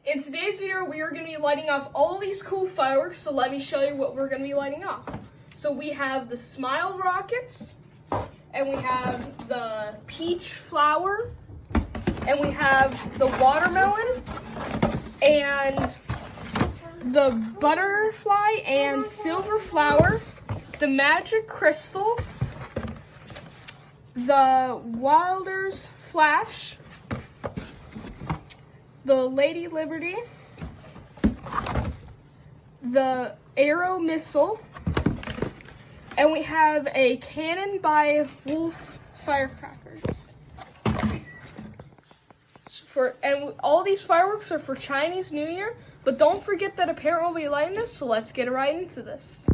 In today's video, we are going to be lighting off all these cool fireworks, so let me show you what we're going to be lighting off. So we have the smile rockets, and we have the peach flower, and we have the watermelon, and the butterfly and silver flower, the magic crystal, the Wilder's flash, the Lady Liberty, the arrow missile, and we have a cannon by Wolf firecrackers. And all these fireworks are for Chinese New Year, but don't forget that a parent will be lighting this, so let's get right into this.